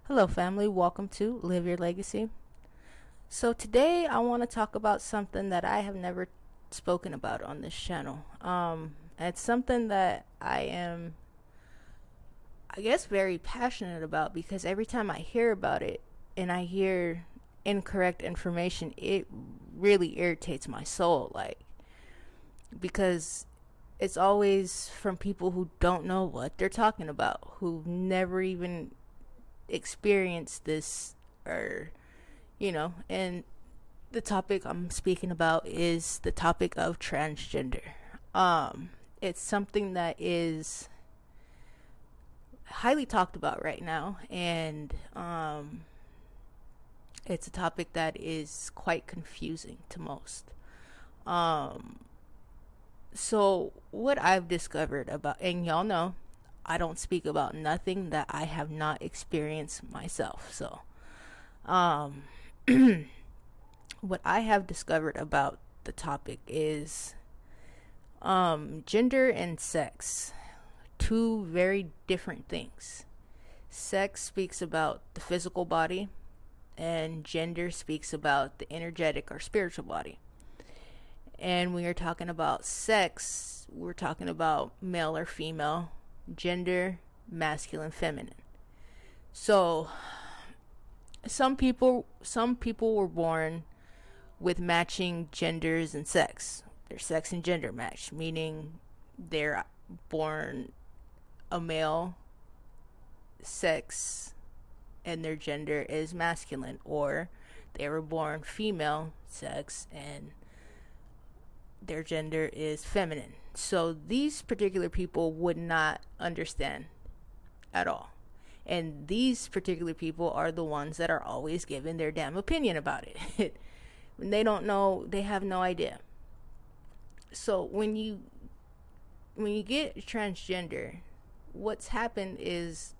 Hello, family. Welcome to Live Your Legacy. So, today I want to talk about something that I have never spoken about on this channel. It's something that I guess, very passionate about because every time I hear about it and I hear incorrect information, it really irritates my soul. Because it's always from people who don't know what they're talking about, who've never even experienced this, and the topic I'm speaking about is the topic of transgender. It's something that is highly talked about right now, and it's a topic that is quite confusing to most. So what I've discovered about, and y'all know, I don't speak about nothing that I have not experienced myself. So, what I have discovered about the topic is gender and sex, two very different things. Sex speaks about the physical body, and gender speaks about the energetic or spiritual body. And when you're talking about sex, we're talking about male or female, gender, masculine, feminine. So some people were born with matching genders and sex. Their sex and gender match, meaning they're born a male sex and their gender is masculine, or they were born female sex and their gender is feminine. So these particular people would not understand at all. And these particular people are the ones that are always giving their damn opinion about it. They don't know, they have no idea. So when you get transgender, what's happened is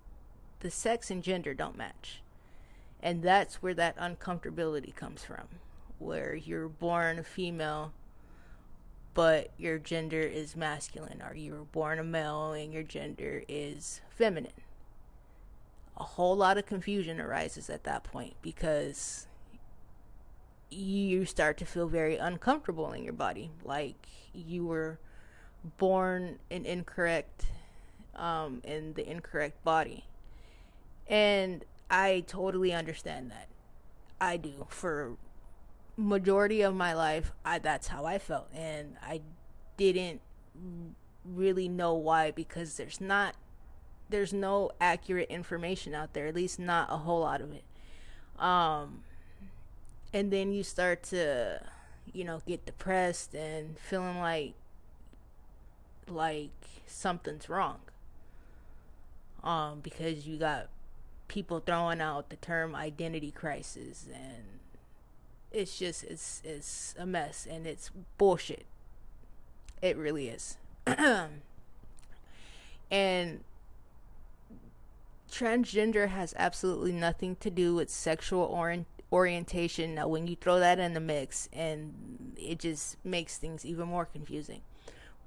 the sex and gender don't match. And that's where that uncomfortability comes from. Where you're born a female but your gender is masculine, or you were born a male and your gender is feminine. A whole lot of confusion arises at that point because you start to feel very uncomfortable in your body, like you were born in the incorrect body. And I totally understand that. I do. For majority of my life, that's how I felt, and I didn't really know why, because there's no accurate information out there, at least not a whole lot of it. And then you start to get depressed and feeling like something's wrong, because you got people throwing out the term identity crisis, and it's a mess, and it's bullshit. It really is. And transgender has absolutely nothing to do with sexual orientation. Now, when you throw that in the mix, and it just makes things even more confusing.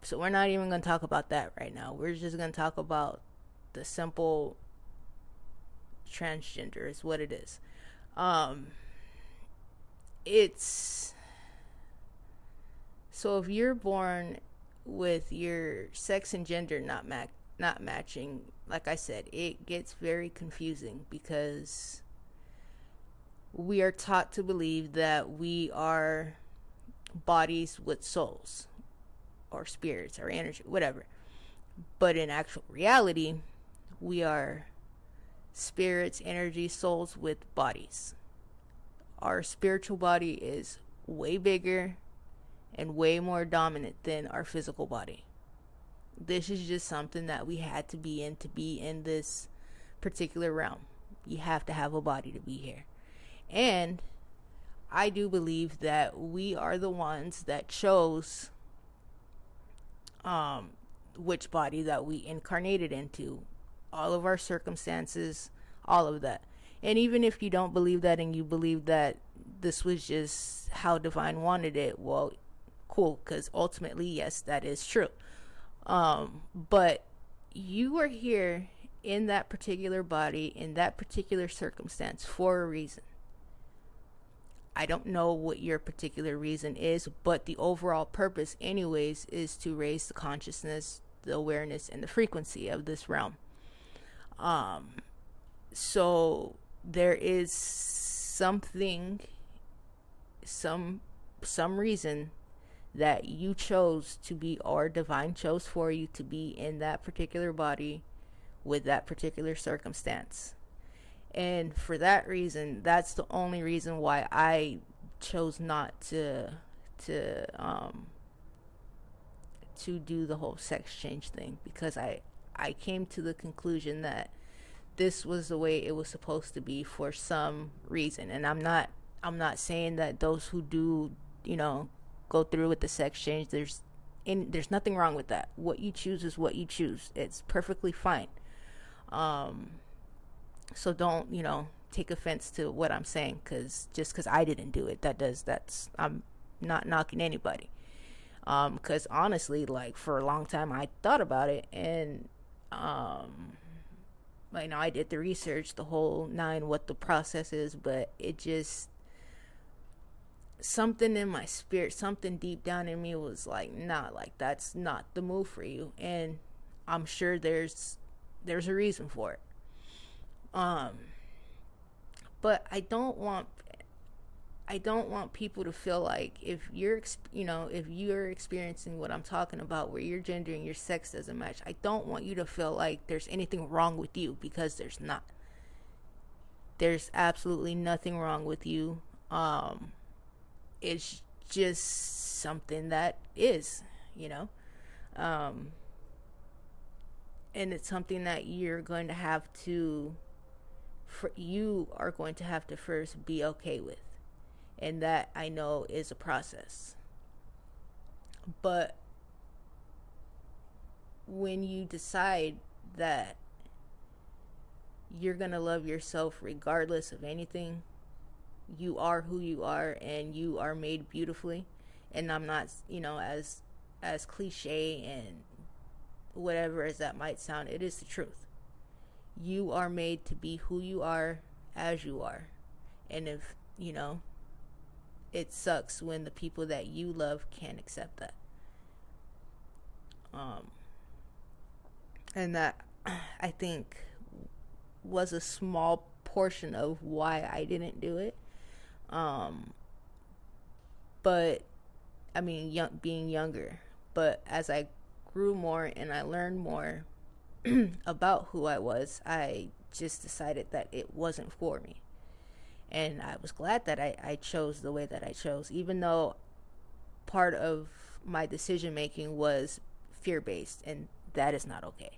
So we're not even going to talk about that right now. We're just going to talk about the simple transgender is what it is. It's so if you're born with your sex and gender not matching, like I said, it gets very confusing because we are taught to believe that we are bodies with souls or spirits or energy, whatever. But in actual reality, we are spirits, energy, souls with bodies. Our spiritual body is way bigger and way more dominant than our physical body. This is just something that we had to be in this particular realm. You have to have a body to be here. And I do believe that we are the ones that chose which body that we incarnated into. All of our circumstances, all of that. And even if you don't believe that and you believe that this was just how divine wanted it, well, cool, because ultimately, yes, that is true. But you are here in that particular body, in that particular circumstance, for a reason. I don't know what your particular reason is, but the overall purpose, anyways, is to raise the consciousness, the awareness, and the frequency of this realm. So there is something, some reason that you chose to be, or divine chose for you to be in that particular body with that particular circumstance. And for that reason, that's the only reason why I chose not to do the whole sex change thing, because I came to the conclusion that this was the way it was supposed to be for some reason. And I'm not saying that those who do, go through with the sex change, there's nothing wrong with that. What you choose is what you choose. It's perfectly fine. So don't, take offense to what I'm saying, because I didn't do it, I'm not knocking anybody. Because honestly, like, for a long time I thought about it, and I did the research, the whole nine, what the process is, but it just, something in my spirit, something deep down in me was like, nah, like, that's not the move for you. And I'm sure there's a reason for it. But I don't want people to feel like, if you're experiencing what I'm talking about, where your gender and your sex doesn't match, I don't want you to feel like there's anything wrong with you, because there's not. There's absolutely nothing wrong with you. It's just something that is, and it's something that you are going to have to first be okay with. And that, I know, is a process. But when you decide that you're going to love yourself regardless of anything, you are who you are, and you are made beautifully. And I'm not, as cliche and whatever as that might sound, it is the truth. You are made to be who you are, as you are. And if, it sucks when the people that you love can't accept that. And that, I think, was a small portion of why I didn't do it. But I mean, being younger. But as I grew more and I learned more about who I was, I just decided that it wasn't for me. And I was glad that I chose the way that I chose, even though part of my decision making was fear-based, and that is not okay.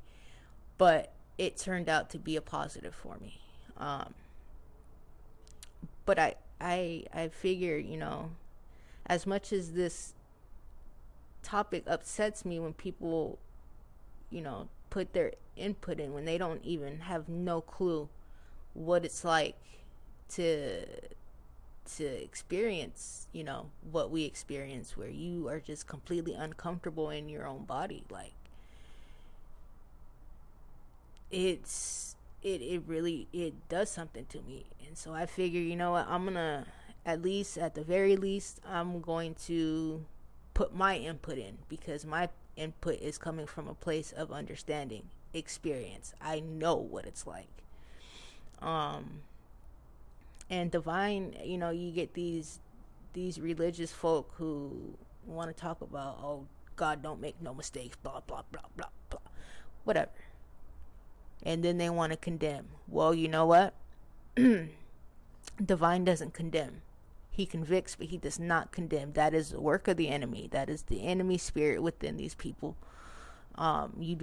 But it turned out to be a positive for me. But I figure, as much as this topic upsets me when people, put their input in, when they don't even have no clue what it's like to experience, what we experience, where you are just completely uncomfortable in your own body. Like, it really does something to me. And so I figure, I'm gonna, at the very least, I'm going to put my input in, because my input is coming from a place of understanding, experience. I know what it's like. And divine, you get these religious folk who want to talk about, oh, God don't make no mistakes, blah blah blah blah blah, whatever. And then they want to condemn. Well, you know what? Divine doesn't condemn. He convicts, but he does not condemn. That is the work of the enemy. That is the enemy spirit within these people. We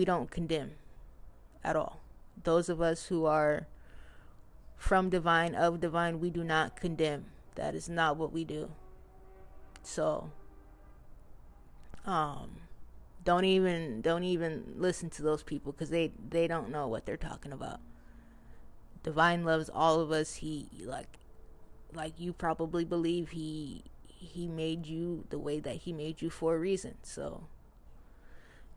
don't condemn at all. Those of us who are from divine, of divine, we do not condemn. That is not what we do. So, don't even listen to those people, because they don't know what they're talking about. Divine loves all of us. He, like you probably believe, he made you the way that he made you for a reason. So,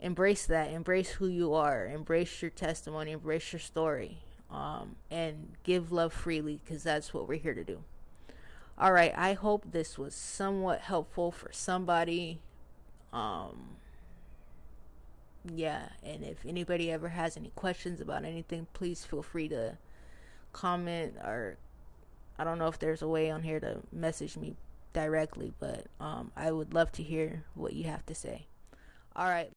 embrace that. Embrace who you are. Embrace your testimony. Embrace your story. And give love freely, because that's what we're here to do. All right, I hope this was somewhat helpful for somebody. Yeah, and if anybody ever has any questions about anything, please feel free to comment, or I don't know if there's a way on here to message me directly, but I would love to hear what you have to say. All right.